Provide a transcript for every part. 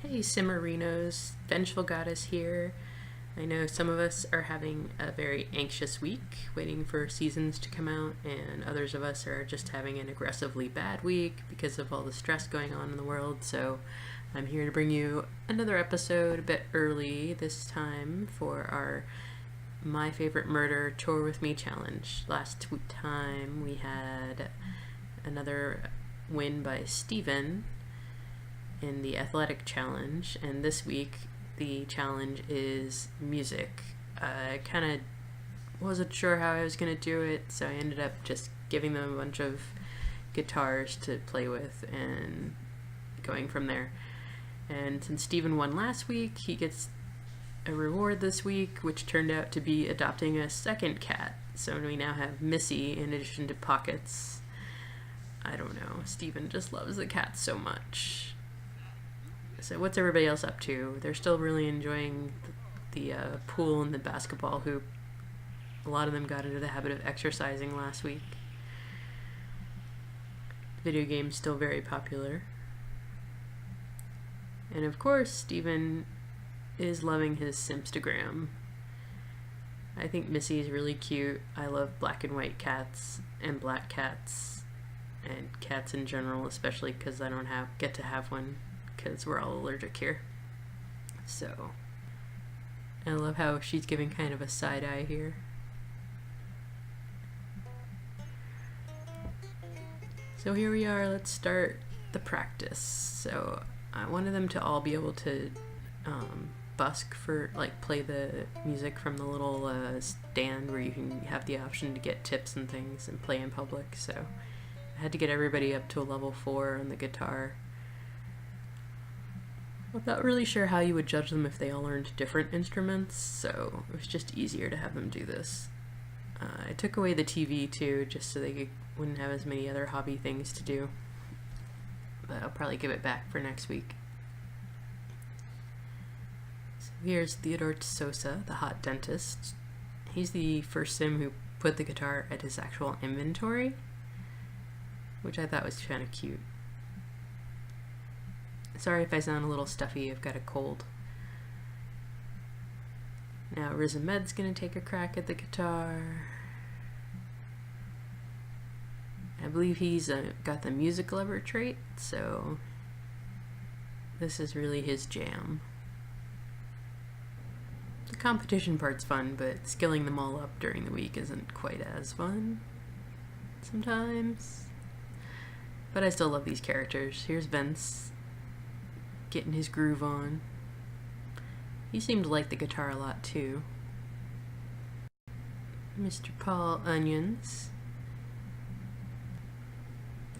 Hey Simmerinos, Vengeful Goddess here. I know some of us are having a very anxious week, waiting for seasons to come out, and others of us are just having an aggressively bad week because of all the stress going on in the world. So I'm here to bring you another episode a bit early this time for our My Favorite Murder Tour With Me challenge. Last time we had another win by Steven in the athletic challenge, and this week the challenge is music. I kind of wasn't sure how I was going to do it, so I ended up just giving them a bunch of guitars to play with and going from there. And since Steven won last week, he gets a reward this week, which turned out to be adopting a second cat. So we now have Missy in addition to Pockets. I don't know, Steven just loves the cats so much. So what's everybody else up to? They're still really enjoying the pool and the basketball hoop. A lot of them got into the habit of exercising last week. Video games still very popular. And of course, Steven is loving his Simpstagram. I think Missy is really cute. I love black and white cats and black cats and cats in general, especially because I don't get to have one, because we're all allergic here. So I love how she's giving kind of a side eye here. So here we are, let's start the practice. So I wanted them to all be able to busk for, like, play the music from the little stand where you can have the option to get tips and things and play in public. So I had to get everybody up to a level 4 on the guitar. I'm not really sure how you would judge them if they all learned different instruments, so it was just easier to have them do this. I took away the TV too, just so they wouldn't have as many other hobby things to do. But I'll probably give it back for next week. So here's Theodore Sosa, the hot dentist. He's the first sim who put the guitar at his actual inventory, which I thought was kind of cute. Sorry if I sound a little stuffy, I've got a cold. Now Riz Ahmed's gonna take a crack at the guitar. I believe he's got the music lover trait, so this is really his jam. The competition part's fun, but skilling them all up during the week isn't quite as fun sometimes. But I still love these characters. Here's Vince, getting his groove on. He seemed to like the guitar a lot too. Mr. Paul Onions.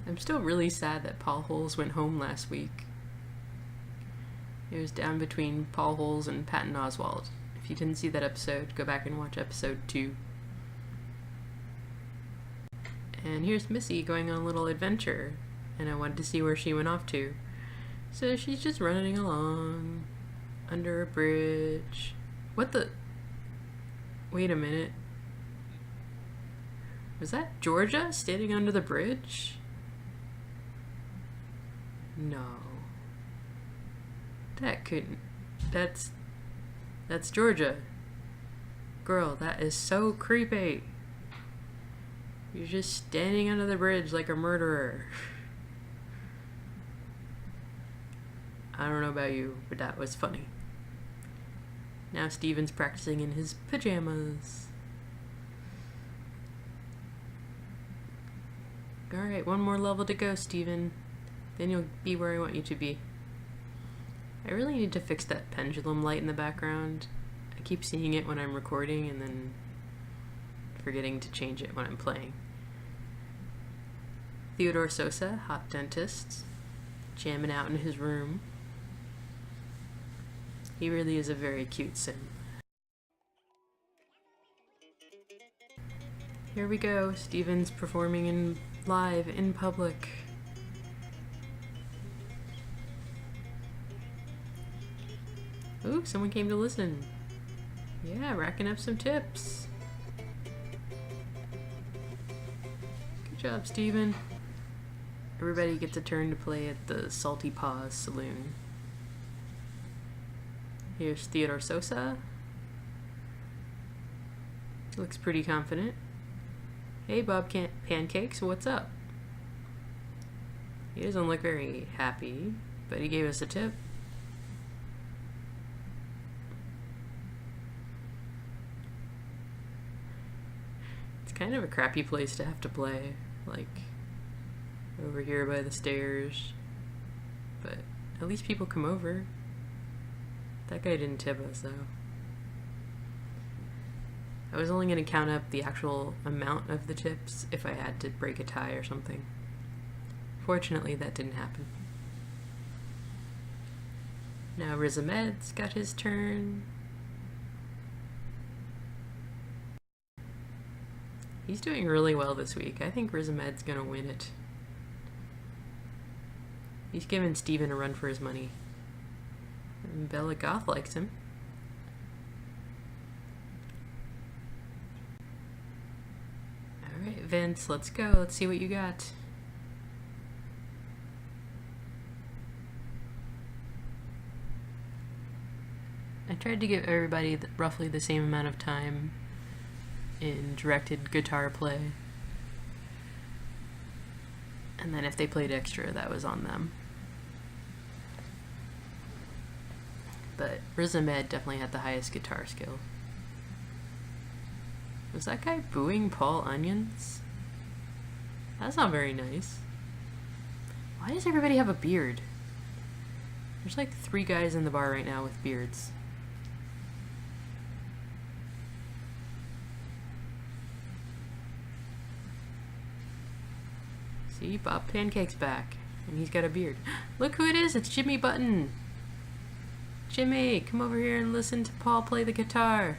I'm still really sad that Paul Holes went home last week. It was down between Paul Holes and Patton Oswalt. If you didn't see that episode, go back and watch episode 2. And here's Missy going on a little adventure, and I wanted to see where she went off to. So she's just running along under a bridge. What the? Wait a minute. Was that Georgia standing under the bridge? No. That couldn't. That's Georgia. Girl, that is so creepy. You're just standing under the bridge like a murderer. I don't know about you, but that was funny. Now Steven's practicing in his pajamas. Alright, one more level to go, Steven. Then you'll be where I want you to be. I really need to fix that pendulum light in the background. I keep seeing it when I'm recording and then forgetting to change it when I'm playing. Theodore Sosa, hot dentist, jamming out in his room. He really is a very cute sim. Here we go, Steven's performing live in public. Ooh, someone came to listen. Yeah, racking up some tips. Good job, Steven. Everybody gets a turn to play at the Salty Paws Saloon. Here's Theodore Sosa. Looks pretty confident. Hey, Bob Pancakes, what's up? He doesn't look very happy, but he gave us a tip. It's kind of a crappy place to have to play, like over here by the stairs, but at least people come over. That guy didn't tip us though. I was only going to count up the actual amount of the tips if I had to break a tie or something. Fortunately, that didn't happen. Now Rizamed's got his turn. He's doing really well this week. I think Rizamed's gonna win it. He's giving Steven a run for his money. And Bella Goth likes him. Alright, Vince, let's go. Let's see what you got. I tried to give everybody roughly the same amount of time in directed guitar play. And then if they played extra, that was on them. But Rizamed definitely had the highest guitar skill. Was that guy booing Paul Onions? That's not very nice. Why does everybody have a beard? There's like 3 guys in the bar right now with beards. See, Bob Pancake's back, and he's got a beard. Look who it is, it's Jimmy Button! Jimmy, come over here and listen to Paul play the guitar.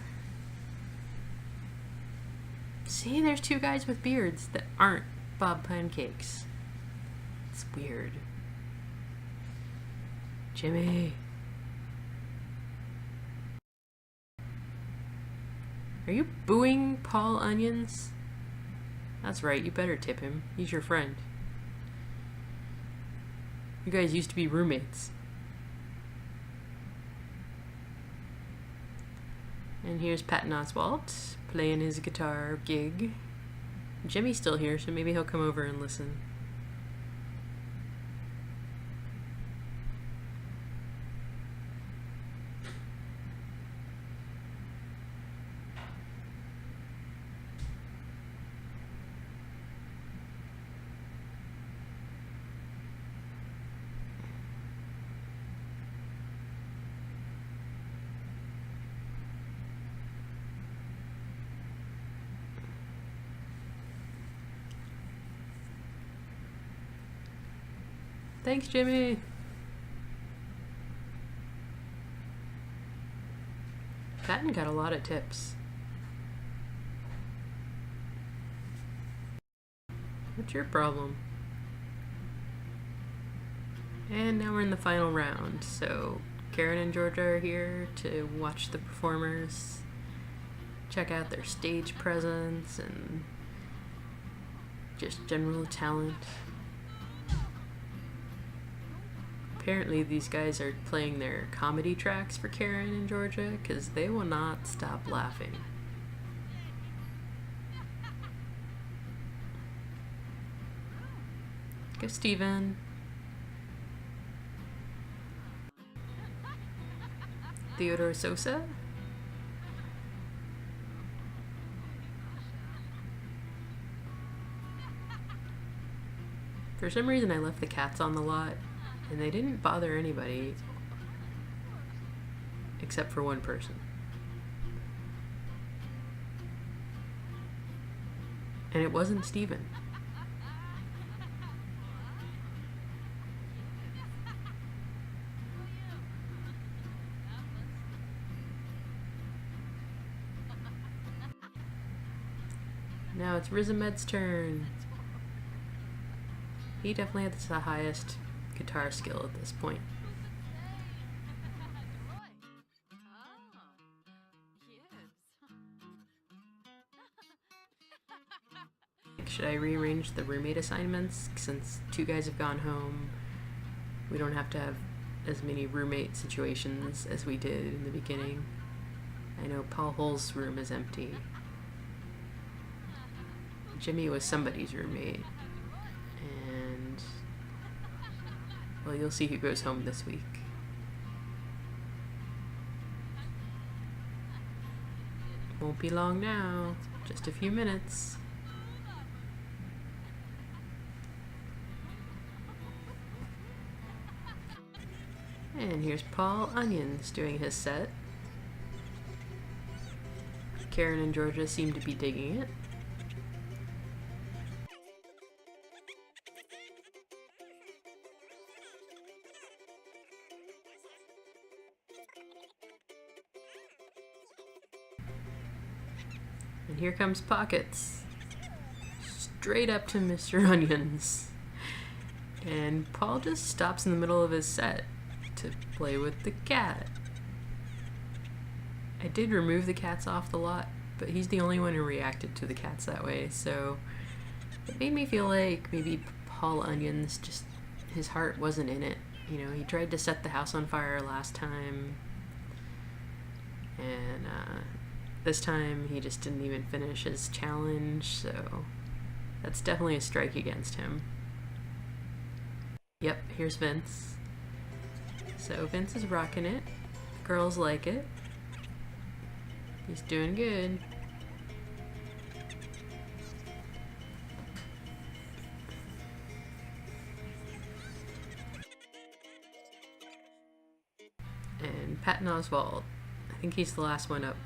See, there's 2 guys with beards that aren't Bob Pancakes. It's weird. Jimmy. Are you booing Paul Onions? That's right, you better tip him. He's your friend. You guys used to be roommates. And here's Patton Oswalt playing his guitar gig. Jimmy's still here, so maybe he'll come over and listen. Thanks, Jimmy. Patton got a lot of tips. What's your problem? And now we're in the final round, so Karen and Georgia are here to watch the performers, check out their stage presence and just general talent. Apparently these guys are playing their comedy tracks for Karen and Georgia because they will not stop laughing. Go Steven. Theodore Sosa. For some reason I left the cats on the lot. And they didn't bother anybody except for one person. And it wasn't Steven. Now it's Rizamed's turn. He definitely had the highest guitar skill at this point. Should I rearrange the roommate assignments since 2 guys have gone home? We don't have to have as many roommate situations as we did in the beginning. I know Paul Hull's room is empty. Jimmy was somebody's roommate. And, well, you'll see who goes home this week. Won't be long now. Just a few minutes. And here's Paul Onions doing his set. Karen and Georgia seem to be digging it. And here comes Pockets. Straight up to Mr. Onions. And Paul just stops in the middle of his set to play with the cat. I did remove the cats off the lot, but he's the only one who reacted to the cats that way, so it made me feel like maybe Paul Onions just, his heart wasn't in it. You know, he tried to set the house on fire last time, and this time he just didn't even finish his challenge, so that's definitely a strike against him. Yep, here's Vince. So Vince is rocking it. Girls like it. He's doing good. And Patton Oswalt. I think he's the last one up.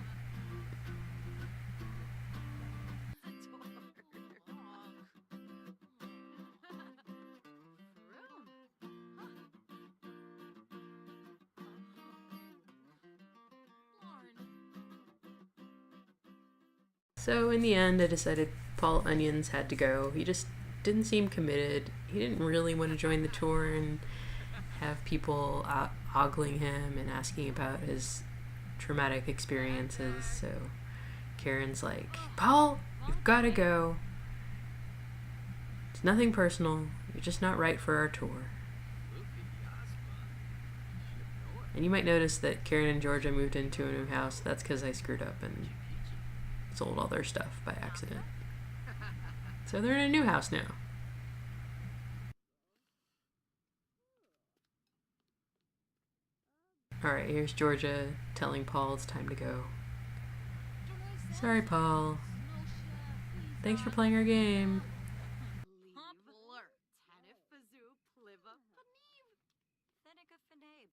So in the end, I decided Paul Onions had to go. He just didn't seem committed. He didn't really want to join the tour and have people ogling him and asking about his traumatic experiences. So Karen's like, Paul, you've got to go. It's nothing personal. You're just not right for our tour. And you might notice that Karen and Georgia moved into a new house. That's because I screwed up and sold all their stuff by accident. So they're in a new house now. Alright, here's Georgia telling Paul it's time to go. Sorry, Paul. Thanks for playing our game.